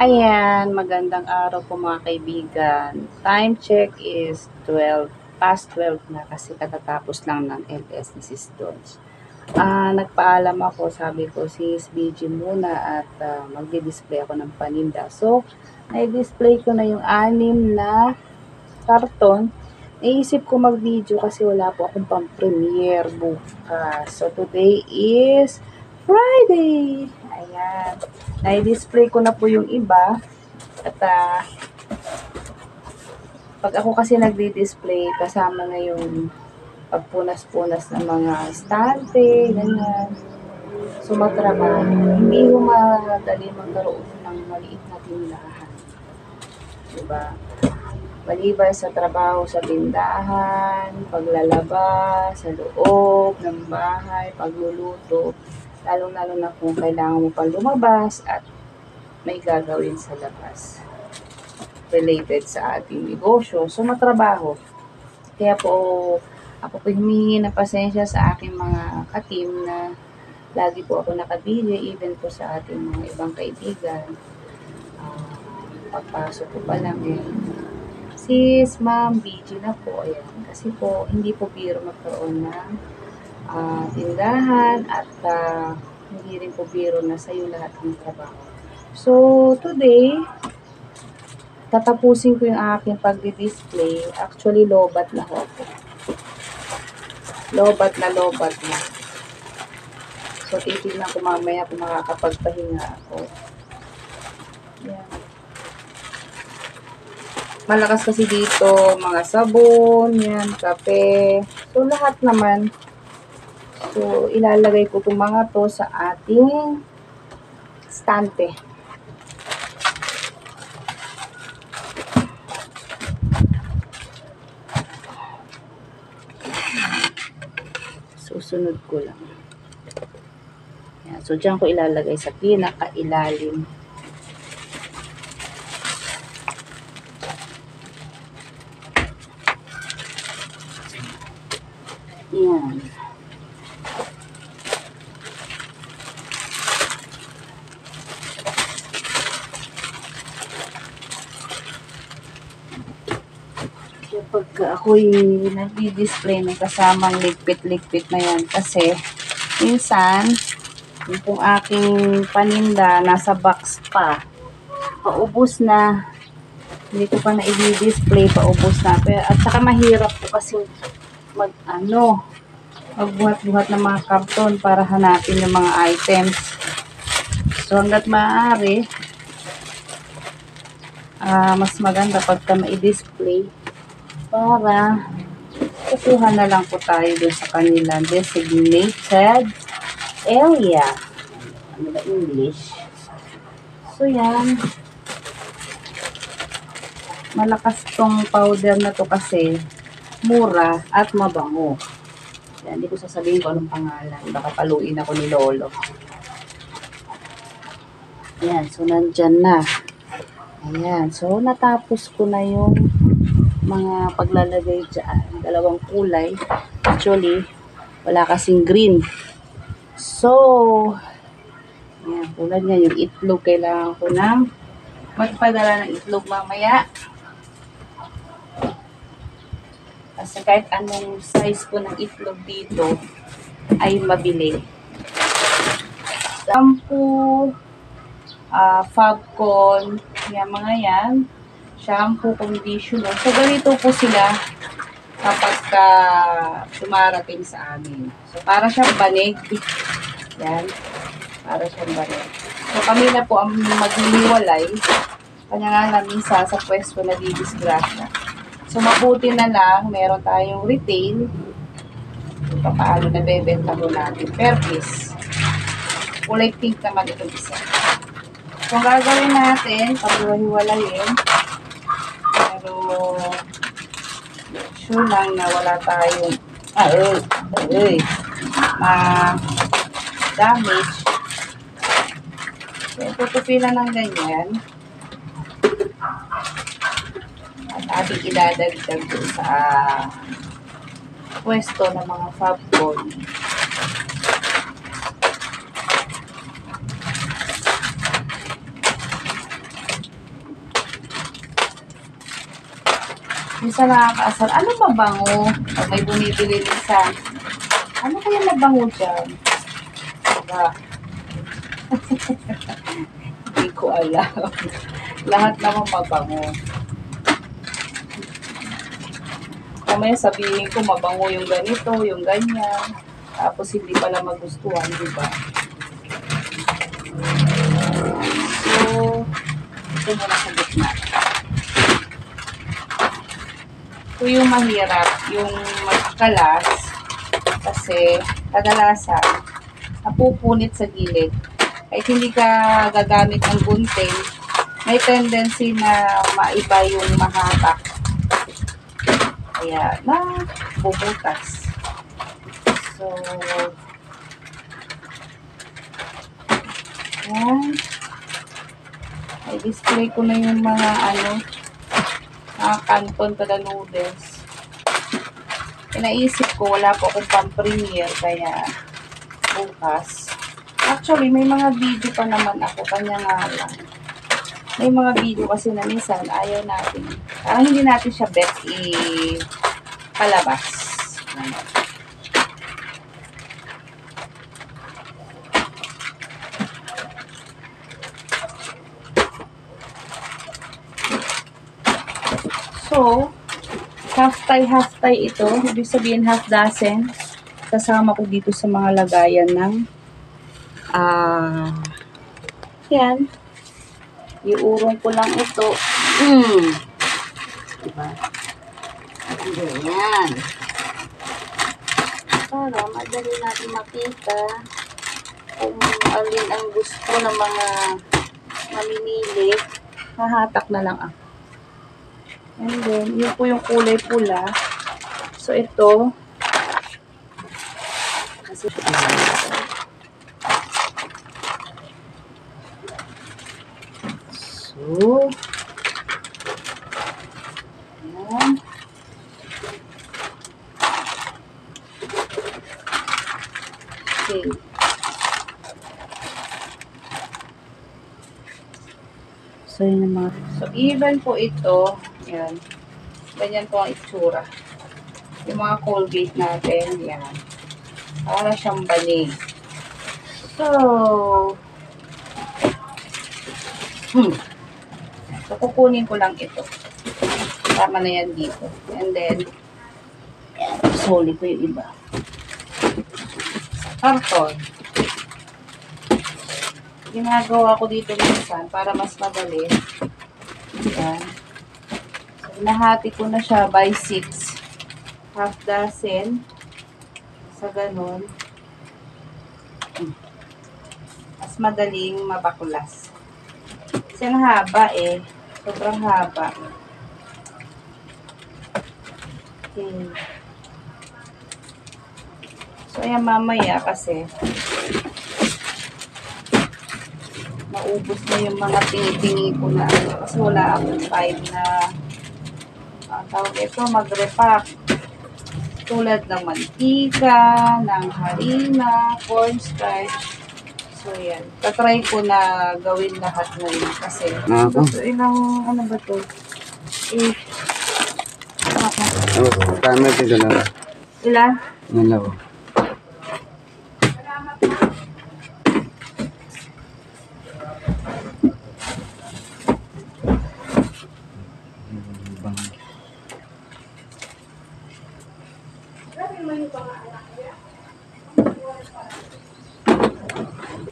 Ayan, magandang araw po mga kaibigan. Time check is 12, past 12 na kasi katatapos lang ng LS ni Sis Dodge. Nagpaalam ako, sabi ko sis, BG muna at magdi-display ako ng paninda. So, na-display ko na yung 6 na karton. Naisip ko mag-video kasi wala po akong pang-premiere bukas. So, today is Friday. Ayan. Na-display ko na po yung iba. At pag ako kasi nagdi-display, kasama na yung pagpunas-punas ng mga estante, ganyan. Sumatrabaho. Hindi mo madali magkaroon ng maliit na tindahan. Diba? Maliban sa trabaho sa tindahan, paglalaba, sa loob ng bahay, pagluluto, lalong-lalo na kung kailangan mo pa lumabas at may gagawin sa labas related sa ating negosyo. So, matrabaho. Kaya po, ako po humihingi ng pasensya sa aking mga ka-team na lagi po ako nakabili, even po sa ating mga ibang kaibigan. Pagpasok ko pa lang sis, ma'am, busy na po. Ayan. Kasi po, hindi po biro magkaroon ng tindahan at hindi rin po biro na sa'yo lahat ng trabaho. So, today, tatapusin ko yung aking pagdi-display. Actually, lobat na ako. Lobat na. So, titignan ko mamaya kung makakapagpahinga ako. Yan. Malakas kasi dito, mga sabon, yan, kape. So, lahat naman. So, ilalagay ko itong mga to sa ating stante. Susunod ko lang. Yan. So, dyan ko ilalagay sa pinaka-ilalim. Yan. Pagka ako'y nag-display ng kasamang ligpit-ligpit na yan kasi minsan yung pong aking paninda nasa box pa, paubos na, hindi ko pa na i-display, paubos na. Pero, at saka mahirap po kasi magbuhat-buhat ng mga karton para hanapin yung mga items. So hanggat maaari, mas maganda pagka ma-display para kukuha na lang po tayo doon sa kanilang designated area. Ano ba English? So yan. Malakas tong powder na to kasi mura at mabango. Yan, hindi ko sasabihin ko anong pangalan. Baka paluin ako ni Lolo. Yan, so nandyan na. Ayan, so natapos ko na yung mga paglalagay dyan. Dalawang kulay. Actually, wala kasing green. So, ayan, tulad nga yung itlog. Kailangan ko ng magpadala ng itlog mamaya. Kasi kahit anong size po ng itlog dito ay mabili. Shampoo, Fabcon, yan mga yan. Shampoo, conditioner. So, ganito po sila kapag dumarating sa amin. So, para siyang banig. Yan. Para siyang banig. So, kami na po ang magliliwalay. Kanya nga namin sa pwesto na didisgrasya. So, mabuti na lang, meron tayong retail. So, paano na bebenta ko natin. Per piece. Kulay pink naman itong isa. So, ang gagawin natin, pag-hiwalayin, pero sure lang na wala tayong damage. So, tutupilan ng ganyan. At ating idadagdag sa pwesto ng mga Fabcon. Minsan nakakaasar. Ano mabango? Pag may bumibili minsan. Ano kaya mabango dyan? Diba? Hindi ko alam. Lahat naman mabango. Kamaya sabihin ko mabango yung ganito, yung ganyan. Tapos hindi pala magustuhan, diba? So, ito muna sa gitna. Ito yung mahirap, yung magkalas. Kasi kadalasan, napupunit sa gilid. Kahit hindi ka gagamit ng gunting, may tendency na maiba yung mahatak. Kaya na bubutas. So, yan. I-display ko na yung mga mga canton to the noodles. Naisip ko, wala po akong pang-premiere, kaya bukas. Actually, may mga video pa naman ako, kanya nga lang. May mga video kasi na minsan ayaw natin. Parang hindi natin siya bet palabas. So, half tie ito. Ibig sabihin half dozen. Kasama ko dito sa mga lagayan ng yan. Iurong ko lang ito. Diba? Ganyan. Para madali natin makita kung alin ang gusto ng mga mamimili. Hahatak na lang ako. And then, yun po yung kulay pula. So, ito. Kasi so, ayan. Okay. So, yun naman. So, even po ito, yan. Ganyan po ang itsura. Yung mga Colgate natin, yan. Para siyang banig. So, so, kukunin ko lang ito. Tama na yan dito. And then, yan. Soli ko yung iba. Karton. Ginagawa ko dito minsan para mas madali. Yan. So, nahati ko na siya by 6. Half dozen. Sa ganun. Mas madaling mabaklas. Kasi ang haba eh. Sobrang haba. Okay. So, ayan mamaya kasi maubos na yung mga tingi-tingi ko na kasi wala akong time na tawag ito, mag-repack. Tulad ng mantika, ng harina, cornstarch. So, yan. Tatry ko na gawin lahat ngayon kasi ilang, ano ba to? Tama dito na. Ilan? Nalaw.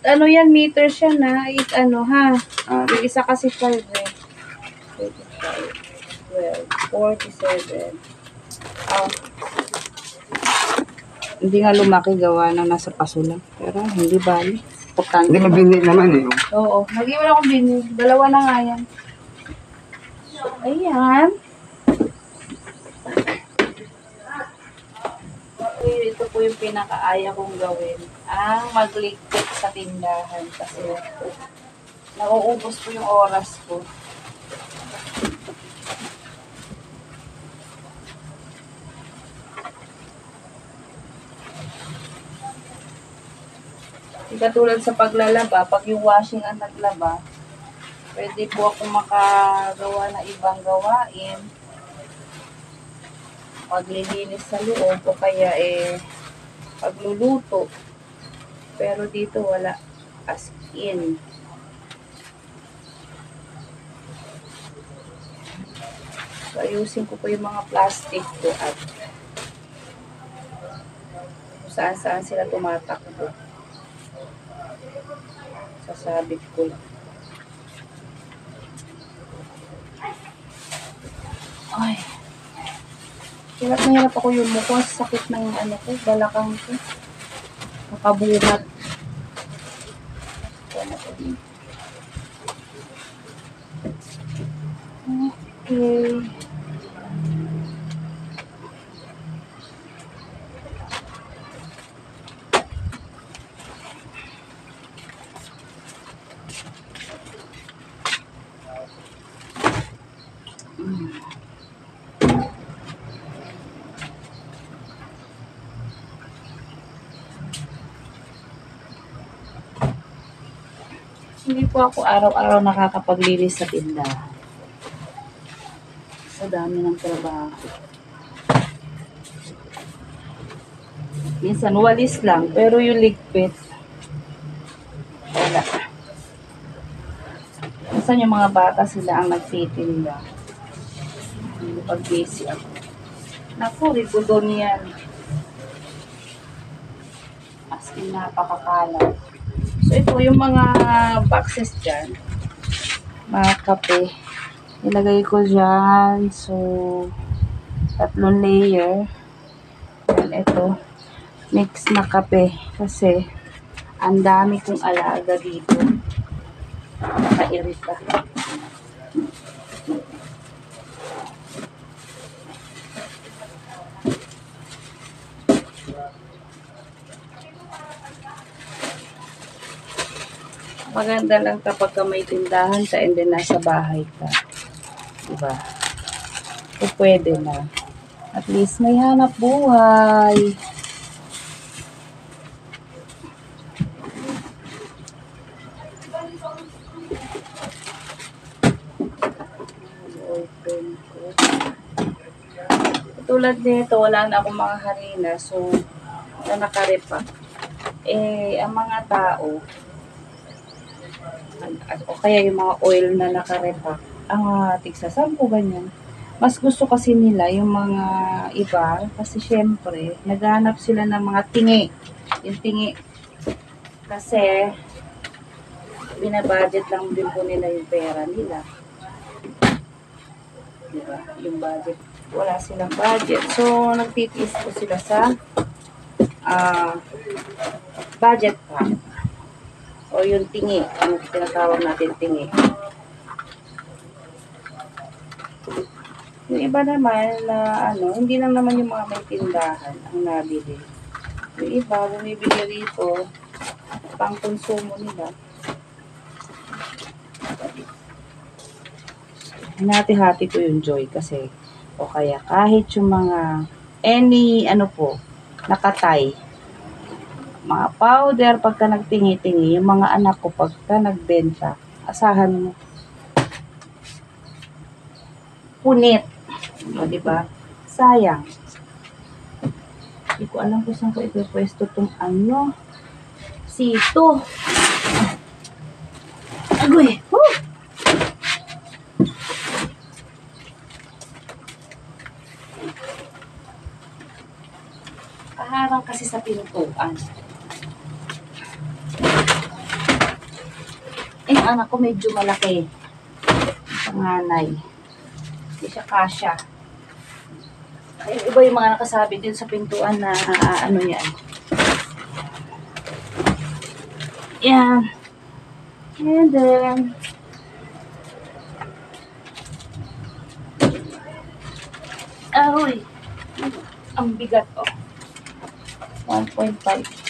Ano yan, meter siya na. Ano ha? Yung isa kasi 12 eh. 12, 47. Hindi nga lumaki gawa ng nasa paso lang. Pero hindi bali. Importante. Hindi mabini naman eh. Oo. Nag-iwan akong bini. Dalawa na nga yan. So, ayan. Ito po yung pinakaaya kong gawin. Ang magligpit sa tindahan kasi nauubos po yung oras ko. Katulad sa paglalaba, pag yung washing ang naglaba, pwede po ako makagawa na ibang gawain. paglilinis sa loob o kaya pagluluto. Pero dito wala, as in. So, ayusin ko po yung mga plastic ko at kung saan-saan sila tumatakbo. Sasabit ko lang. Ay. Hirap na hirap ako yung mukha. Sakit ng balakang ko. Nakabuhat. Okay. Hindi po ako araw-araw nakakapaglinis sa tindahan. Sa dami ng trabaho. Minsan walis lang, pero yung ligpit, wala. Minsan yung mga bata sila ang nagtitinda. Hindi pag-busy ako. Naku, rigudon yan. As in, napakakalat. So, ito yung mga boxes dyan. Mga kape. Ilagay ko dyan. So, 3 layer. And ito, mix na kape. Kasi, ang dami kong alaga dito. Nakairita. Maganda lang kapag may tindahan ka and then nasa bahay ka. Diba? O pwede na. At least may hanap buhay. Open ko. Tulad nito, wala na akong mga harina. So, na nakarepa. Ang mga tao, o kaya yung mga oil na nakarepack, ang tigsa 10 ganyan. Mas gusto kasi nila yung mga iba kasi syempre naghahanap sila ng mga tingi. Yung tingi kasi binabudget lang din po nila yung pera nila. Diba? Yung budget. Wala silang budget. So, nagtitiis po sila sa budget pack. O yung tingi, ang tinatawag natin tingi. Yung iba naman na hindi lang naman yung mga may tindahan ang nabili. Yung iba, bumibili rito, pang konsumo nila. Hinati-hati ko yung Joy kasi, o kaya kahit yung mga, nakatay. Mga powder, pagka nagtingi-tingi, yung mga anak ko, pagka nagbenta, asahan mo. Punit. O, diba? Sayang. Hindi ko alam kung saan ko ipipwesto itong sito. Agoy! Woo! Kaharang kasi sa pintuan. Anak ko medyo malaki. Panganay. Hindi siya kasya. Iba yung mga nakasabi din sa pintuan na yan. Yan. And then, ahoy. Ang bigat, 1.5.